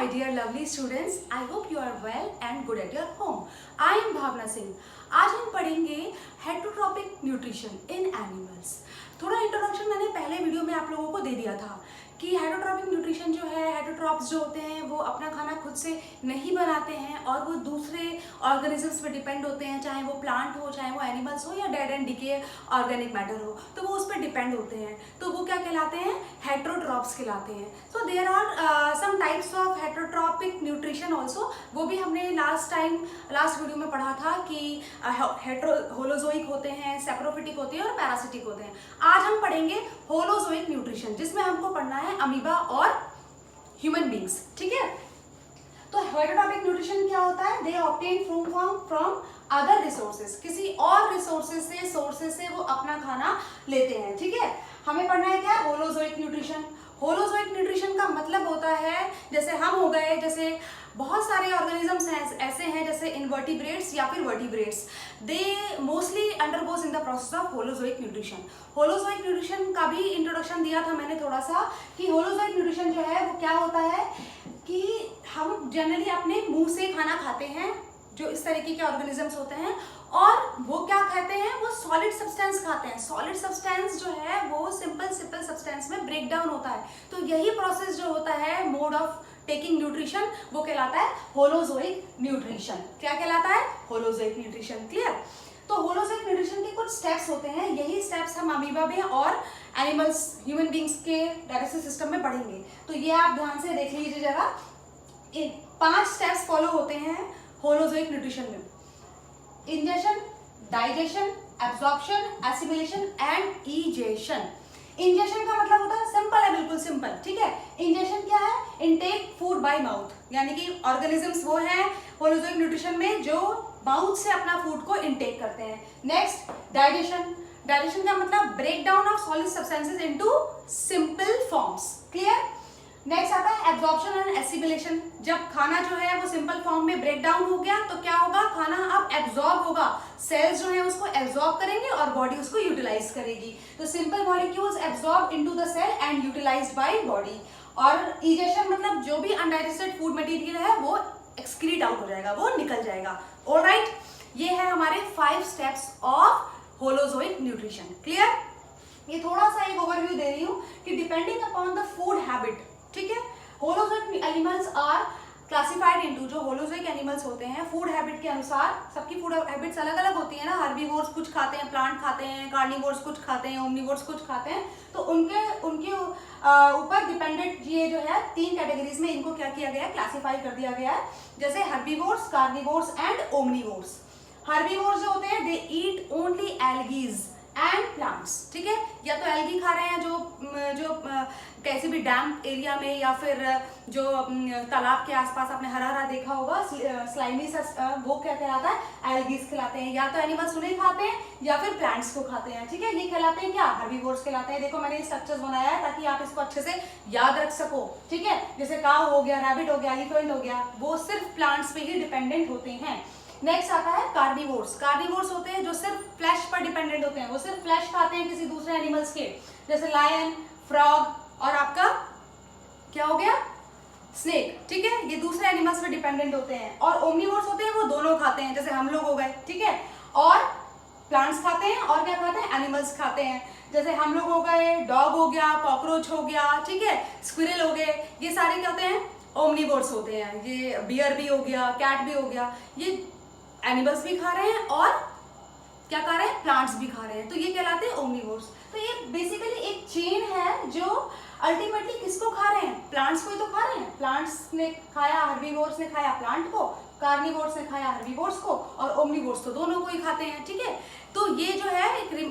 my dear lovely students. I hope you are well and good at your home. I am Bhavna Singh. आज हम पढ़ेंगे heterotrophic nutrition in animals. थोड़ा introduction मैंने पहले video में आप लोगों को दे दिया था कि हेटरोट्रॉपिक न्यूट्रिशन जो है, हेटरोट्रॉप्स जो होते हैं वो अपना खाना खुद से नहीं बनाते हैं और वो दूसरे ऑर्गेनिजम्स पे डिपेंड होते हैं, चाहे वो प्लांट हो, चाहे वो एनिमल्स हो या dead and decay organic matter हो, तो वो उस पर डिपेंड होते हैं। तो वो क्या कहलाते हैं? हेटरोट्रॉप्स कहलाते हैं। So there are some types of heterotrophic nutrition also. वो भी हमने लास्ट वीडियो में पढ़ा था कि होलोजोइक होते हैं, सेप्रोफिटिक होते हैं और पैरासिटिक होते हैं। आज हम पढ़ेंगे होलोजोइक न्यूट्रिशन, जिसमें हमको पढ़ना है अमीबा और ह्यूमन बींग्स। ठीक है, तो हेटरोट्रॉपिक न्यूट्रिशन क्या होता है? दे ऑब्टेन फ्रॉम अदर रिसोर्सेज, किसी और सोर्सेज से वो अपना खाना लेते हैं। ठीक है, हमें पढ़ना है क्या? Holozoic nutrition. होलोजोइक न्यूट्रिशन का मतलब होता है, जैसे हम हो गए, जैसे बहुत सारे ऑर्गेनिजम्स हैं ऐसे हैं जैसे इनवर्टिब्रेट्स या फिर vertebrates, they mostly undergoes in the process of holozoic nutrition. Holozoic nutrition का भी इंट्रोडक्शन दिया था मैंने थोड़ा सा कि होलोजोइक न्यूट्रिशन जो है वो क्या होता है कि हम जनरली अपने मुंह से खाना खाते हैं, जो इस तरीके के ऑर्गेनिजम्स होते हैं, और वो क्या खाते हैं? वो सॉलिड सब्सटेंस खाते हैं। सॉलिड सब्सटेंस जो है वो सिंपल सब्सटेंस में ब्रेक डाउन होता है। तो यही प्रोसेस जो होता है, मोड ऑफ टेकिंग न्यूट्रिशन, वो कहलाता है होलोजोइक न्यूट्रिशन। क्या कहलाता है? Holozoic nutrition. क्लियर? तो होलोजोइक न्यूट्रिशन के कुछ स्टेप्स होते हैं, यही स्टेप्स हम अमीबा में और एनिमल्स, ह्यूमन बींग्स के डाइजेस्टिव सिस्टम में पढ़ेंगे। तो ये आप ध्यान से देख लीजिए जरा। 5 स्टेप्स फॉलो होते हैं होलोजोइक न्यूट्रिशन में: ingestion, digestion, absorption, assimilation and egestion. Ingestion का मतलब होता है, सिंपल है, बिल्कुल सिंपल। ठीक है, इंजेशन क्या है? इनटेक फूड बाय माउथ, यानी कि ऑर्गेनिजम्स वो हैं होलोजोइक न्यूट्रिशन में जो माउथ से अपना फूड को इनटेक करते हैं। Next, digestion. डाइजेशन का मतलब break down of solid substances into simple forms. Clear? Next आता है एब्जॉर्प्शन एंड एसिमिलेशन। जब खाना जो है वो सिंपल फॉर्म में ब्रेक डाउन हो गया तो क्या होगा? खाना अब एब्जॉर्ब होगा, सेल्स जो है उसको एब्जॉर्ब करेंगे और बॉडी उसको यूटिलाइज करेगी। तो simple molecules absorb into the cell and utilised by body. और इजेशन मतलब जो भी अनडाइजेस्टेड फूड मटेरियल है वो एक्सक्रीट आउट हो जाएगा, वो निकल जाएगा। ऑलराइट, ये है हमारे 5 steps of holozoic nutrition. Clear? ये थोड़ा सा एक ओवरव्यू दे रही हूँ कि depending upon the food habit, ठीक है, holozoic animals are classified into, जो होलोजोइक एनिमल्स होते हैं फूड हैबिट के अनुसार, सबकी फूड हैबिट्स अलग अलग होती है ना। हर्बीवोर्स कुछ खाते हैं, प्लांट खाते हैं, कार्निवोर्स कुछ खाते हैं, ओमनिवोर्स कुछ खाते हैं। तो उनके ऊपर डिपेंडेंट ये जो है 3 कैटेगरीज में इनको क्या किया गया है? क्लासिफाई कर दिया गया है, जैसे herbivores, carnivores and omnivores. Herbivores जो होते हैं, they eat only algae and plants. ठीक है, या तो एल्गी खा रहे हैं जो कैसे भी डैम एरिया में या फिर जो तालाब के आसपास आपने हरा हरा देखा होगा, स्लाइमी सा, वो क्या कहलाता है? एल्गीज कहलाते हैं। या तो एनिमल्स उन्हें खाते हैं या फिर प्लांट्स को खाते हैं। ठीक है, ये कहलाते हैं क्या? हर्बीवोर्स कहलाते हैं। देखो मैंने स्ट्रक्चर्स बनाया है ताकि आप इसको अच्छे से याद रख सको। ठीक है, जैसे काऊ हो गया, रैबिट हो गया, एलिफेंट हो गया, वो सिर्फ प्लांट्स पे ही डिपेंडेंट होते हैं। नेक्स्ट आता है कार्निवोर्स। कार्निवोर्स होते हैं जो सिर्फ फ्लैश पर डिपेंडेंट होते हैं, वो सिर्फ फ्लैश खाते हैं किसी दूसरे एनिमल्स के, जैसे लायन, फ्रॉग और आपका क्या हो गया? स्नेक। ठीक है, ये दूसरे एनिमल्स पे डिपेंडेंट होते हैं। और ओमनिवोर्स होते हैं, वो दोनों खाते हैं, जैसे हम लोग हो गए। ठीक है, और प्लांट्स खाते हैं और क्या खाते हैं? एनिमल्स खाते हैं, जैसे हम लोग हो गए, डॉग हो गया, कॉकरोच हो गया, ठीक है, स्क्विरल हो गए, ये सारे क्या होते हैं? ओमनिवोर्स होते हैं। ये बियर भी हो गया, कैट भी हो गया, ये एनिमल्स भी खा रहे हैं और क्या खा रहे हैं? प्लांट्स भी खा रहे हैं, तो ये कहलाते हैं ओमनिवोर्स। तो ये बेसिकली एक चेन है जो अल्टीमेटली किसको खा रहे हैं? प्लांट्स को ही तो खा रहे हैं। प्लांट्स ने खाया, हर्बीवोर्स ने खाया प्लांट को, कार्निवोर्स ने खाया हर्बीवोर्स को, और ओमनिवोर्स तो दोनों को ही खाते हैं। ठीक है, तो ये जो है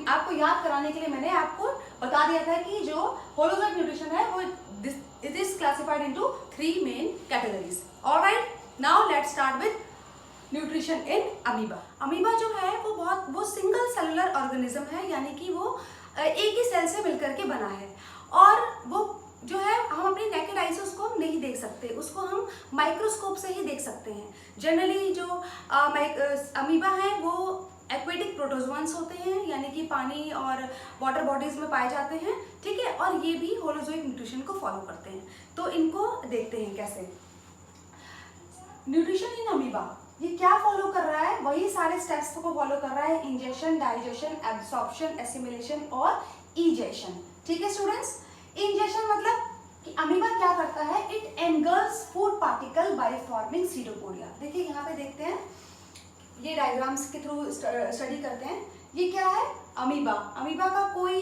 आपको याद कराने के लिए मैंने आपको बता दिया था कि जो होलोजोइक न्यूट्रिशन है वो it is classified into 3 main categories. Alright, now let's start with nutrition in amoeba. Amoeba जो है वो सिंगल सेलुलर ऑर्गेनिज्म है, यानी कि वो एक ही सेल से मिलकर के बना है। और वो जो है हम अपनी नेकेड आई से उसको हम नहीं देख सकते, उसको हम माइक्रोस्कोप से ही देख सकते हैं। जनरली जो अमीबा है वो एक्वेटिक प्रोटोजोआन्स होते हैं, यानी कि पानी और वाटर बॉडीज में पाए जाते हैं। ठीक है, और ये भी होलोजोइक न्यूट्रिशन को फॉलो करते हैं। तो इनको देखते हैं कैसे। न्यूट्रिशन इन अमीबा ये क्या फॉलो कर रहा है, वही सारे स्टेप्स को फॉलो कर रहा है, इंजेशन, डाइजेशन, एब्सॉर्प्शन, एसिमिलेशन और इजेशन। ठीक है स्टूडेंट्स, इंजेशन मतलब कि अमीबा क्या करता है, it angles food particle by forming pseudopodia. देखिए यहाँ पे देखते हैं, ये डायग्राम्स के थ्रू स्टडी करते हैं। ये क्या है, अमीबा। अमीबा का कोई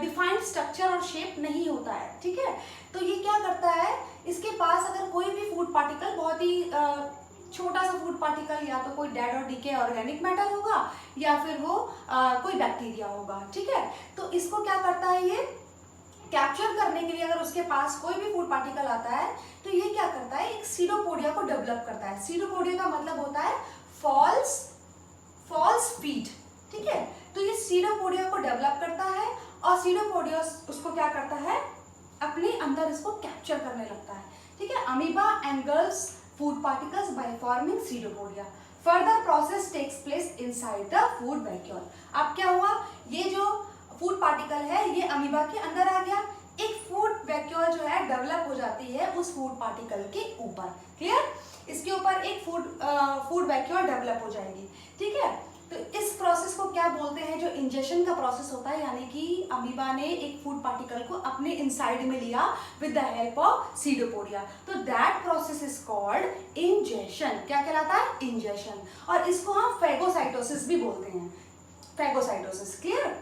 डिफाइंड स्ट्रक्चर और शेप नहीं होता है, ठीक है। तो ये क्या करता है, इसके पास अगर कोई भी फूड पार्टिकल, बहुत ही छोटा सा फूड पार्टिकल, या तो कोई डेड और डीके ऑर्गेनिक मैटर होगा या फिर वो कोई बैक्टीरिया होगा, ठीक है। तो इसको क्या करता है, ये कैप्चर करने के लिए अगर उसके पास कोई भी फूड पार्टिकल आता है तो ये क्या करता है, एक सीडोपोडिया को डेवलप करता है। सीडोपोडिया का मतलब होता है फॉल्स फीट, ठीक है। तो ये सीडोपोडिया को डेवलप करता है और सीडोपोडिया उसको क्या करता है, अपने अंदर इसको कैप्चर करने लगता है, ठीक है। Amoeba engulfs food particles by forming pseudopodia. Further process takes place inside the food vacuole. अब क्या हुआ, ये जो फूड पार्टिकल है ये अमीबा के अंदर आ गया, एक फूड वैक्यूल जो है डेवलप हो जाती है उस फूड पार्टिकल के ऊपर। क्लियर, इसके ऊपर एक फूड वैक्यूल डेवलप हो जाएगी, ठीक है। तो इस प्रोसेस को क्या बोलते हैं, जो इंजेशन का प्रोसेस होता है, यानी कि अमीबा ने एक फूड पार्टिकल को अपने इनसाइड में लिया with the help of pseudopodia. तो that process is called ingestion. क्या कहलाता है, इंजेशन। और इसको हम फैगोसाइटोसिस भी बोलते हैं, फैगोसाइटोसिस। क्लियर।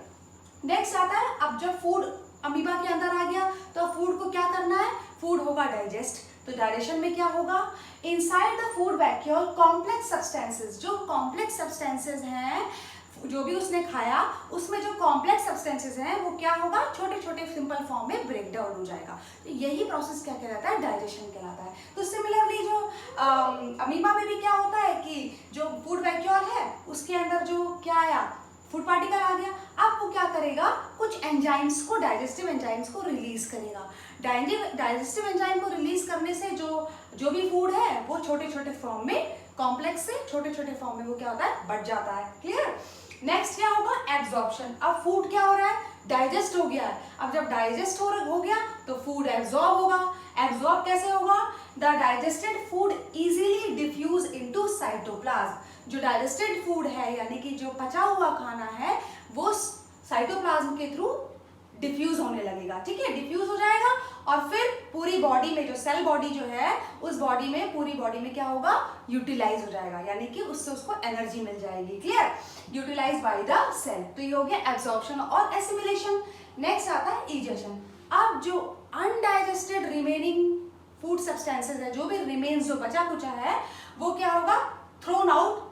नेक्स्ट आता है, अब जब फूड अमीबा के अंदर आ गया तो फूड को क्या करना है, फूड होगा डाइजेस्ट। तो डाइजेशन में क्या होगा, inside the food vacuole complex substances, जो कॉम्प्लेक्स सब्सटेंसेस हैं, जो भी उसने खाया उसमें जो कॉम्प्लेक्स सब्सटेंसेस हैं वो क्या होगा, छोटे छोटे सिंपल फॉर्म में ब्रेक डाउन हो जाएगा। तो यही प्रोसेस क्या कहलाता है, डाइजेशन कहलाता है। तो सिमिलरली जो अमीबा में भी क्या होता है कि जो फूड वैक्यूल है उसके अंदर जो क्या आया, फूड पार्टिकल आ गया। अब वो क्या करेगा, कुछ एंजाइम्स को, डाइजेस्टिव एंजाइम्स को रिलीज करेगा। डाइजेस्टिव एंजाइम को रिलीज करने से जो भी फूड है वो छोटे छोटे फॉर्म में, कॉम्प्लेक्स से छोटे छोटे फॉर्म में वो क्या होता है, बढ़ जाता है। क्लियर। नेक्स्ट क्या होगा, एब्जॉर्प्शन। अब फूड क्या हो रहा है, डाइजेस्ट हो गया है। अब जब डाइजेस्ट हो गया तो फूड एब्जॉर्ब होगा। एब्जॉर्ब कैसे होगा, the digested food easily diffuse into cytoplasm. जो डाइजेस्टेड फूड है यानी कि जो पचा हुआ खाना है वो साइटोप्लाज्म के थ्रू डिफ्यूज होने लगेगा, ठीक है। डिफ्यूज हो जाएगा और फिर पूरी बॉडी में, जो सेल बॉडी जो है उस बॉडी में, पूरी बॉडी में क्या होगा, यूटिलाइज हो जाएगा, यानी कि उससे उसको एनर्जी मिल जाएगी। Clear, utilise by the cell. तो ये हो गया एब्जॉर्प्शन और एसिमिलेशन। नेक्स्ट आता है इजेशन। अब जो अनडाइजेस्टेड रिमेनिंग फूड सब्सटेंसेस है, जो भी रिमेन्स, जो बचा कुचा है, वो क्या होगा, थ्रोन आउट,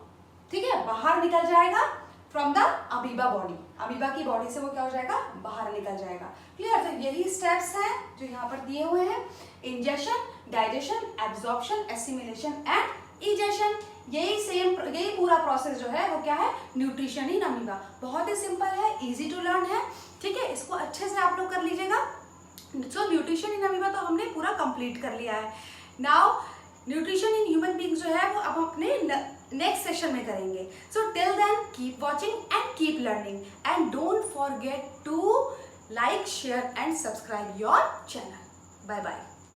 ठीक है, बाहर निकल जाएगा from the amoeba body. Amoeba की बॉडी से वो क्या हो जाएगा, बाहर निकल जाएगा। क्लियर। तो यही स्टेप्स हैं जो यहाँ पर दिए हुए हैं, ingestion, digestion, absorption, assimilation and egestion. यही पूरा प्रोसेस जो है वो क्या है, न्यूट्रिशन इन अमीबा। बहुत ही सिंपल है, इजी टू लर्न है, ठीक है। इसको अच्छे से आप लोग कर लीजिएगा। सो न्यूट्रिशन इन अमीबा तो हमने पूरा कंप्लीट कर लिया है। Now nutrition in human beings जो है वो अब अपने नेक्स्ट सेशन में करेंगे। So till then keep watching and keep learning and don't forget to like, share and subscribe your channel. Bye bye.